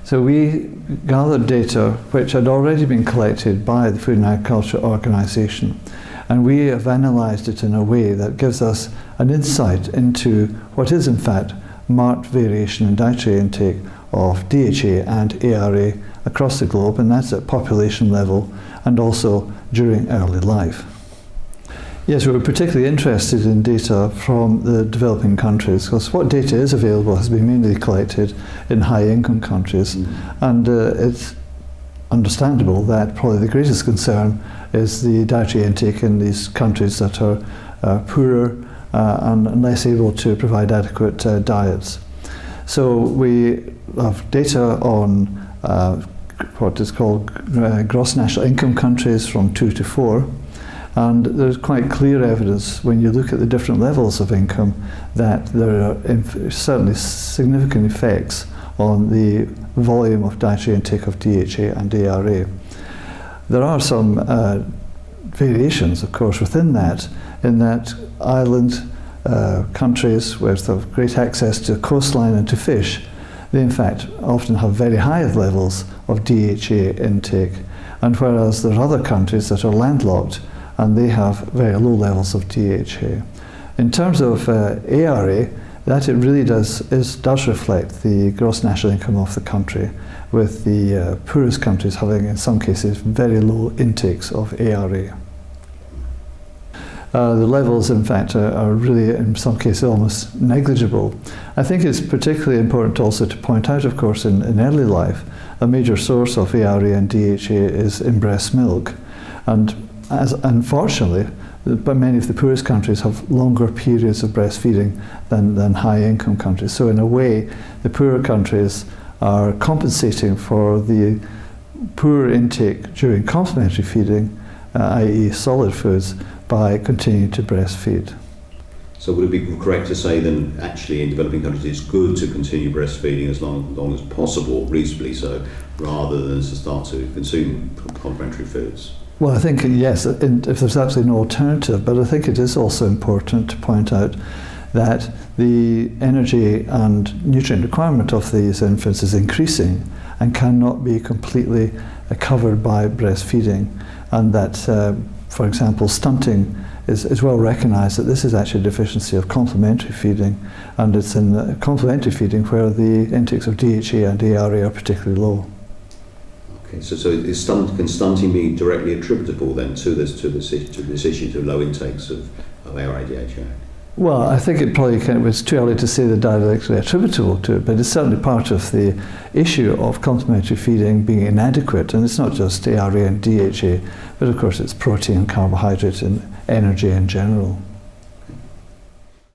So we gathered data which had already been collected by the Food and Agriculture Organization, and we have analysed it in a way that gives us an insight into what is in fact marked variation in dietary intake of DHA and ARA across the globe, and that's at population level and also during early life. Yes, we were particularly interested in data from the developing countries, because what data is available has been mainly collected in high-income countries, and it's understandable that probably the greatest concern is the dietary intake in these countries that are poorer and less able to provide adequate diets. So we have data on what is called gross national income countries from 2 to 4. And there's quite clear evidence when you look at the different levels of income that there are certainly significant effects on the volume of dietary intake of DHA and ARA. There are some variations, of course, within that, in that island countries where they have great access to coastline and to fish, they in fact often have very high levels of DHA intake, and whereas there are other countries that are landlocked and they have very low levels of DHA. In terms of ARA, that it really does reflect the gross national income of the country, with the poorest countries having in some cases very low intakes of ARA. The levels in fact are really in some cases almost negligible. I think it's particularly important also to point out, of course, in early life, a major source of ARA and DHA is in breast milk, and as unfortunately, but many of the poorest countries have longer periods of breastfeeding than high-income countries. So in a way, the poorer countries are compensating for the poor intake during complementary feeding, i.e. solid foods, by continuing to breastfeed. So would it be correct to say then actually in developing countries it's good to continue breastfeeding as long as possible, reasonably so, rather than to start to consume complementary foods? Well, I think, yes, if there's absolutely no alternative, but I think it is also important to point out that the energy and nutrient requirement of these infants is increasing and cannot be completely covered by breastfeeding, and that, for example, stunting is well recognised that this is actually a deficiency of complementary feeding, and it's in complementary feeding where the intakes of DHA and ARA are particularly low. Okay, so can stunting be directly attributable then to this issue, to low intakes of ARA, DHA? Well, I think it probably it's too early to say they're directly attributable to it, but it's certainly part of the issue of complementary feeding being inadequate, and it's not just ARA and DHA, but of course it's protein, carbohydrate and energy in general.